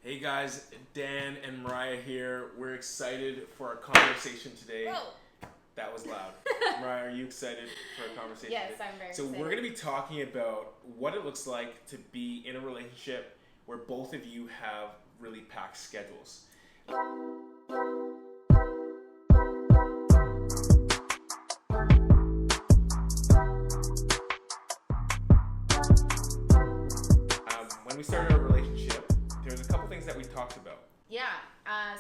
Hey guys, Dan and Mariah here. We're excited for our conversation today. Whoa. That was loud. Mariah, are you excited for our conversation Yes, today? I'm very So excited. we're going to be talking about what it looks like to be in a relationship where both of you have really packed schedules. When we started our relationship, there's a couple things that we talked about. Yeah.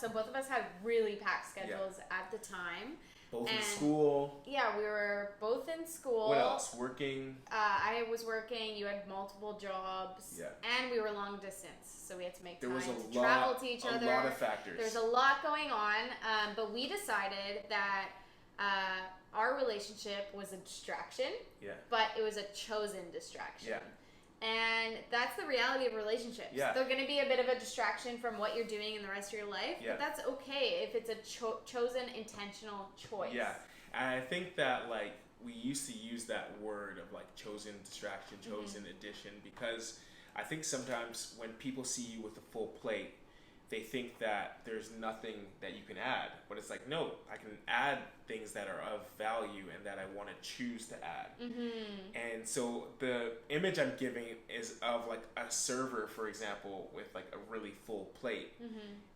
So both of us had really packed schedules at the time. Both in And- school. Yeah, we were both in school. What else? Working. I was working. You had multiple jobs. Yeah. And we were long distance, so we had to make There time was to travel to each other. a lot of factors. There's a lot going on, but we decided that our relationship was a distraction, Yeah. but it was a chosen distraction. Yeah. And that's the reality of relationships. Yeah. They're going to be a bit of a distraction from what you're doing in the rest of your life, Yeah. but that's okay if it's a chosen, intentional choice. Yeah, and I think that like we used to use that word of like chosen distraction, chosen addition, because I think sometimes when people see you with a full plate, they think that there's nothing that you can add, but it's like no, I can add things that are of value and that I want to choose to add. And so the image I'm giving is of like a server, for example, with like a really full plate,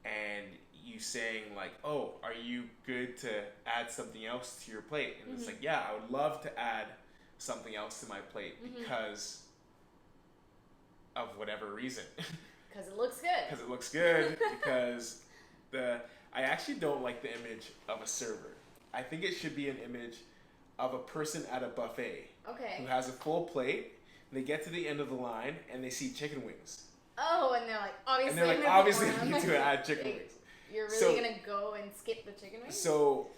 and you saying like, oh, are you good to add something else to your plate? And it's like, yeah, I would love to add something else to my plate because of whatever reason. Because it looks good. Because it looks good, because I actually don't like the image of a server. I think it should be an image of a person at a buffet Okay. who has a full plate, and they get to the end of the line and they see chicken wings. Oh, and they're like, obviously, And they're like, I'm gonna obviously put I one. need to add chicken Wait, wings. You're really So- going to go and skip the chicken wings? So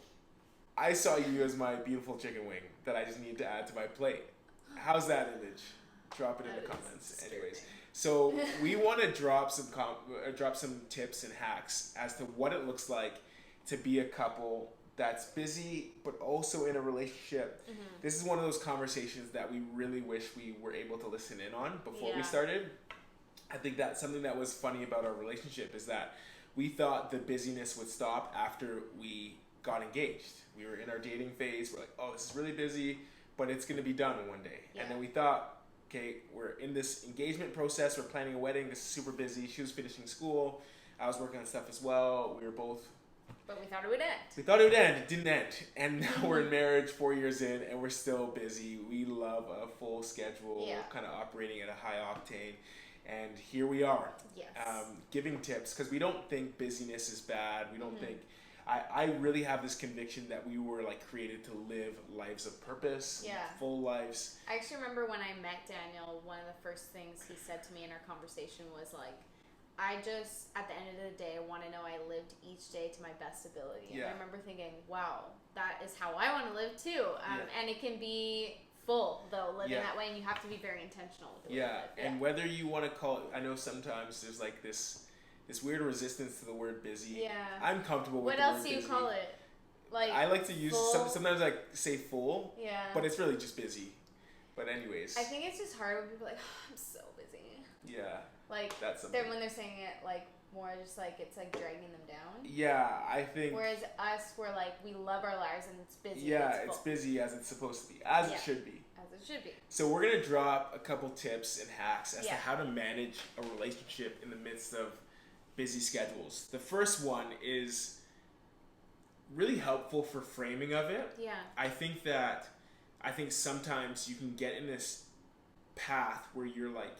I saw you as my beautiful chicken wing that I just need to add to my plate. How's that image? Drop it in That the is comments. disturbing. Anyways, so we want to drop some tips and hacks as to what it looks like to be a couple that's busy but also in a relationship. This is one of those conversations that we really wish we were able to listen in on before we Yeah. started. I think that's something that was funny about our relationship is that we thought the busyness would stop after we got engaged. We were in our dating phase. We're like, oh, this is really busy, but it's going to be done one day. Yeah. And then we thought, okay, we're in this engagement process. We're planning a wedding. This is super busy. She was finishing school. I was working on stuff as well. We were both. But we thought it would end. We thought it would end. It didn't end. And now we're in marriage 4 years in, and we're still busy. We love a full schedule, Yeah. kind of operating at a high octane. And here we are, Yes. giving tips because we don't think busyness is bad. We don't think. I really have this conviction that we were like created to live lives of purpose, Yeah. full lives. I actually remember when I met Daniel, one of the first things he said to me in our conversation was like, I just, at the end of the day, I want to know I lived each day to my best ability. And Yeah. I remember thinking, wow, that is how I want to live too. Yeah. And it can be full, though, living Yeah. that way, and you have to be very intentional with the way you Yeah, live. and whether you want to call it, I know sometimes there's like this weird resistance to the word busy. Yeah. I'm comfortable with What the else word do you busy. call it? Like, I like to use full? sometimes I say full, Yeah. but it's really just busy. But anyways, I think it's just hard when people are like, I'm so busy. yeah, Like, that's something. when they're saying it, like, more just like it's like dragging them down. Yeah, I think. Whereas us, we're like, we love our lives and it's busy. Yeah, and it's full, busy as it's supposed to be, as Yeah. it should be. as it should be. So we're gonna drop a couple tips and hacks as to Yeah. how to manage a relationship in the midst of busy schedules. The first one is really helpful for framing of it. Yeah. I think sometimes you can get in this path where you're like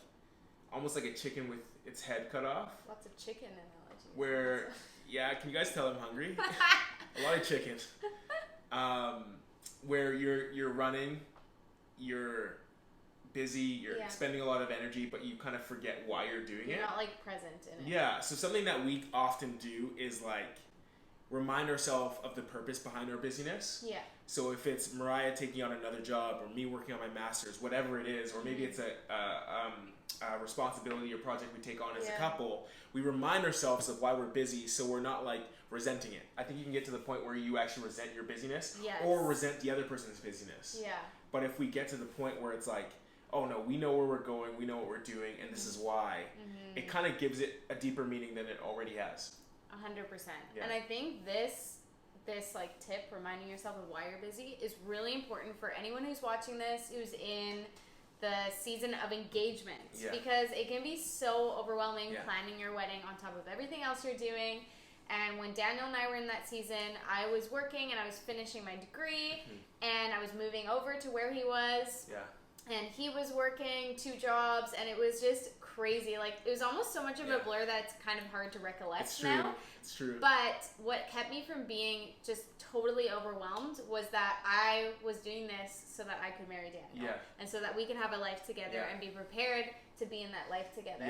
almost like a chicken with its head cut off. Lots of chicken analogies. Where yeah, can you guys tell I'm hungry? A lot of chicken. Where you're running, you're busy, you're Yeah. expending a lot of energy, but you kind of forget why you're doing You're it. not like present in it. Yeah, so something that we often do is like remind ourselves of the purpose behind our busyness. Yeah. So if it's Mariah taking on another job or me working on my master's, whatever it is, or maybe it's a responsibility or project we take on as a Yeah. couple, we remind ourselves of why we're busy so we're not like resenting it. I think you can get to the point where you actually resent your busyness Yes. or resent the other person's busyness. Yeah. But if we get to the point where it's like, oh no, we know where we're going, we know what we're doing, and this is why, it kind of gives it a deeper meaning than it already has. 100%. Yeah. And I think this like tip, reminding yourself of why you're busy, is really important for anyone who's watching this, who's in the season of engagement. Yeah. Because it can be so overwhelming planning your wedding on top of everything else you're doing. And when Daniel and I were in that season, I was working and I was finishing my degree, and I was moving over to where he was. Yeah. And he was working 2 jobs, and it was just crazy. Like, it was almost so much of a blur that it's kind of hard to recollect now. It's true. But what kept me from being just totally overwhelmed was that I was doing this so that I could marry Daniel. Yeah. And so that we could have a life together and be prepared to be in that life together.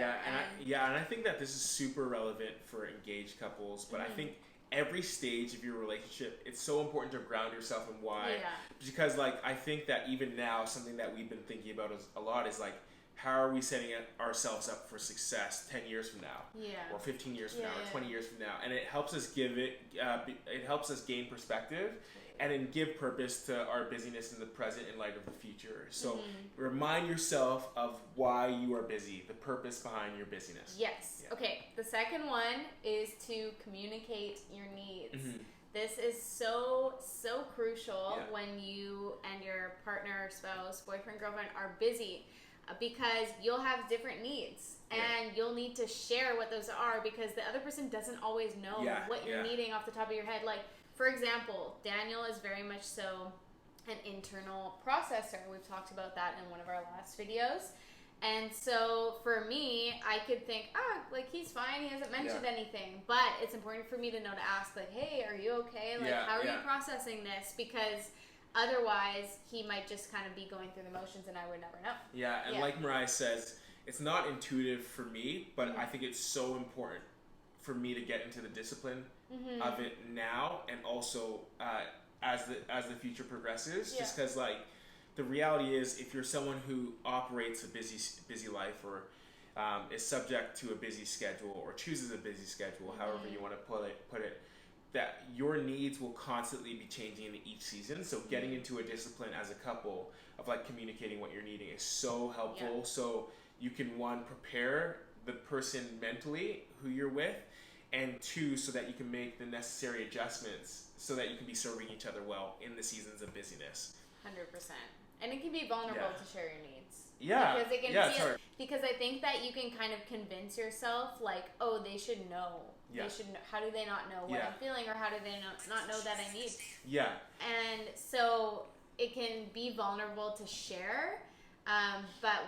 Yeah, and I think that this is super relevant for engaged couples, but I think every stage of your relationship, it's so important to ground yourself in why. Yeah. Because, like, I think that even now, something that we've been thinking about a lot is, like, how are we setting ourselves up for success 10 years from now? Yeah. Or 15 years from now, or 20 years from now? And it helps us it helps us gain perspective and then give purpose to our busyness in the present in light of the future. So remind yourself of why you are busy, the purpose behind your busyness. Yes. Yeah. Okay. The second one is to communicate your needs. This is so crucial when you and your partner, spouse, boyfriend, girlfriend are busy, because you'll have different needs and you'll need to share what those are, because the other person doesn't always know what you're needing off the top of your head. Like, for example, Daniel is very much so an internal processor. We've talked about that in one of our last videos. And so for me, I could think, like, he's fine, he hasn't mentioned anything. But it's important for me to know to ask, like, hey, are you okay? Like, how are you processing this? Because otherwise, he might just kind of be going through the motions and I would never know. Yeah, and like Mariah says, it's not intuitive for me, but I think it's so important for me to get into the discipline of it now, and also as the future progresses. Just because, like, the reality is, if you're someone who operates a busy life, or is subject to a busy schedule, or chooses a busy schedule, however you want to put it, that your needs will constantly be changing in each season. So getting into a discipline as a couple of, like, communicating what you're needing is so helpful. So you can, one, prepare the person mentally who you're with, and 2, so that you can make the necessary adjustments so that you can be serving each other well in the seasons of busyness. 100%. And it can be vulnerable to share your needs. Yeah. Because it can it's hard. Because I think that you can kind of convince yourself, like, oh, they should know. Yeah. They should know. How do they not know what I'm feeling, or how do they not know that I need? Yeah. And so it can be vulnerable to share, but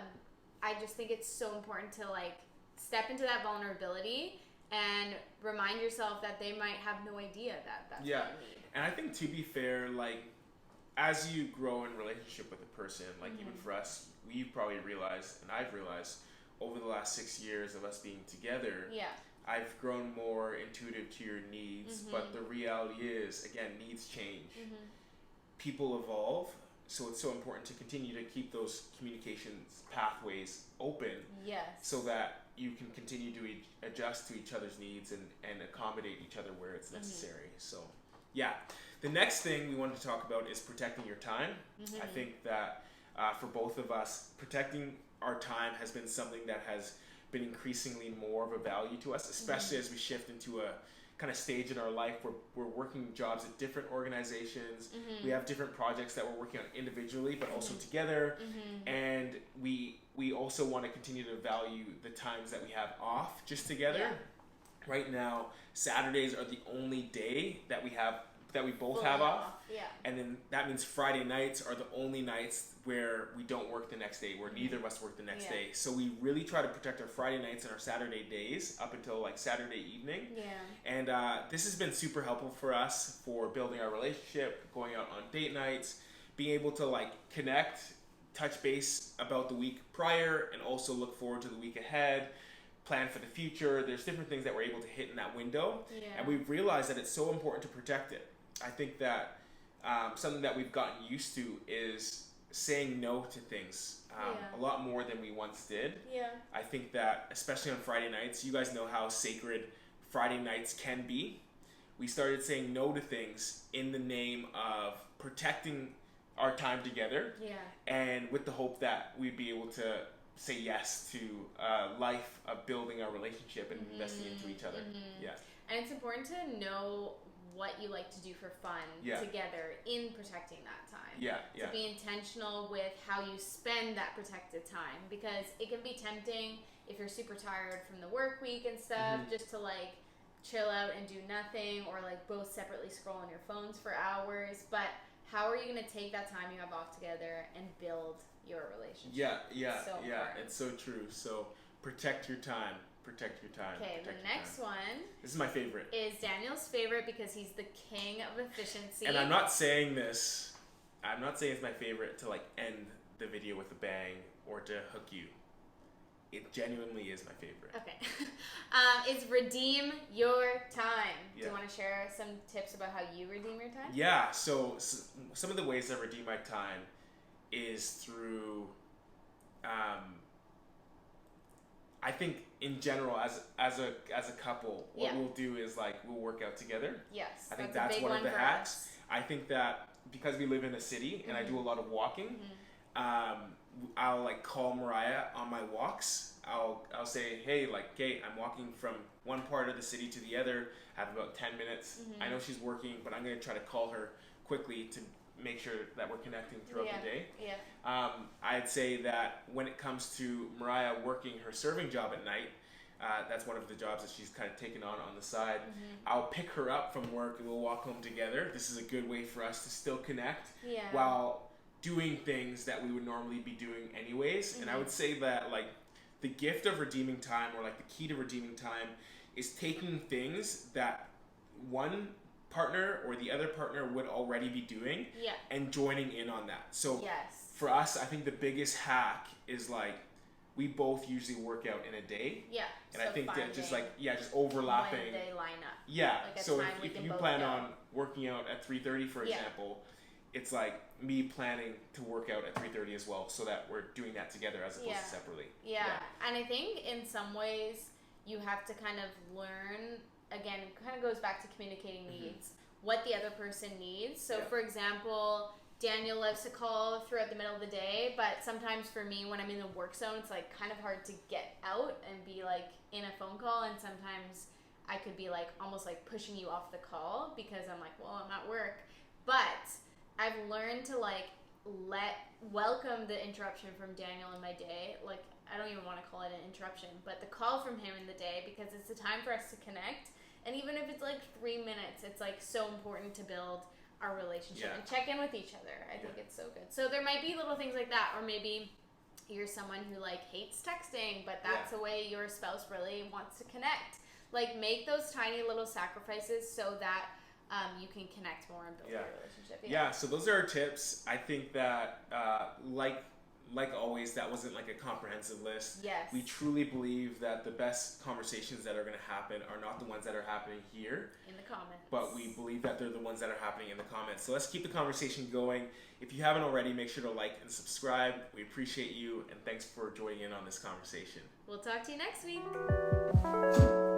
I just think it's so important to, like, step into that vulnerability and remind yourself that they might have no idea that that's what you need. And I think, to be fair, like, as you grow in relationship with a person, like, even for us, we've probably realized, and I've realized over the last 6 years of us being together, I've grown more intuitive to your needs. But the reality is, again, needs change. People evolve, so it's so important to continue to keep those communications pathways open, so that you can continue to adjust to each other's needs and accommodate each other where it's necessary. So, the next thing we wanted to talk about is protecting your time. I think that for both of us, protecting our time has been something that has been increasingly more of a value to us, especially as we shift into a kind of stage in our life where we're working jobs at different organizations. We have different projects that we're working on individually, but also together. And we also want to continue to value the times that we have off just together. Right now, Saturdays are the only day that we both have off. And then that means Friday nights are the only nights where we don't work the next day, where neither of us work the next day. So we really try to protect our Friday nights and our Saturday days up until, like, Saturday evening. And this has been super helpful for us for building our relationship, going out on date nights, being able to, like, connect, touch base about the week prior, and also look forward to the week ahead, plan for the future. There's different things that we're able to hit in that window. And we've realized that it's so important to protect it. I think that something that we've gotten used to is saying no to things a lot more than we once did. I think that, especially on Friday nights, you guys know how sacred Friday nights can be. We started saying no to things in the name of protecting our time together. Yeah. And with the hope that we'd be able to say yes to a life of building our relationship and investing into each other. Yeah. And it's important to know what you like to do for fun together in protecting that time. To be intentional with how you spend that protected time, because it can be tempting if you're super tired from the work week and stuff, just to like chill out and do nothing, or like both separately scroll on your phones for hours. But how are you going to take that time you have off together and build your relationship? It's so true. So protect your time. Protect your time. Okay, the next one. This is my favorite. Is Daniel's favorite because he's the king of efficiency. And I'm not saying this. I'm not saying it's my favorite to like end the video with a bang or to hook you. It genuinely is my favorite. Okay. Is redeem your time. Do you want to share some tips about how you redeem your time? Yeah. So some of the ways I redeem my time is through. I think in general, as a couple, what we'll do is like we'll work out together. Yes, I think that's one of the hacks. I think that because we live in a city and I do a lot of walking, I'll like call Mariah on my walks. I'll say, hey, like Kate, I'm walking from one part of the city to the other. I have about 10 minutes. I know she's working, but I'm gonna try to call her quickly to make sure that we're connecting throughout the day. I'd say that when it comes to Mariah working her serving job at night, that's one of the jobs that she's kind of taken on the side. I'll pick her up from work and we'll walk home together. This is a good way for us to still connect while doing things that we would normally be doing anyways. And I would say that like the gift of redeeming time, or like the key to redeeming time, is taking things that one partner or the other partner would already be doing and joining in on that. So for us, I think the biggest hack is like we both usually work out in a day. And so I think that just like just overlapping. When they line up. Like so if you plan on working out at 3:30 for example, it's like me planning to work out at 3:30 as well, so that we're doing that together as opposed to separately. And I think in some ways you have to kind of learn, again, it kind of goes back to communicating needs, what the other person needs. So for example, Daniel loves to call throughout the middle of the day, but sometimes for me when I'm in the work zone, it's like kind of hard to get out and be like in a phone call, and sometimes I could be like almost like pushing you off the call because I'm like, well, I'm at work. But I've learned to like welcome the interruption from Daniel in my day. Like, I don't even want to call it an interruption, but the call from him in the day, because it's a time for us to connect. And even if it's like 3 minutes, it's like so important to build our relationship and check in with each other. I think it's so good. So there might be little things like that, or maybe you're someone who like hates texting, but that's a way your spouse really wants to connect. Like, make those tiny little sacrifices so that you can connect more and build your relationship. So those are our tips. I think that like always, that wasn't like a comprehensive list. We truly believe that the best conversations that are going to happen are not the ones that are happening here in the comments, but we believe that they're the ones that are happening in the comments. So let's keep the conversation going. If you haven't already, make sure to like and subscribe. We appreciate you, and thanks for joining in on this conversation. We'll talk to you next week.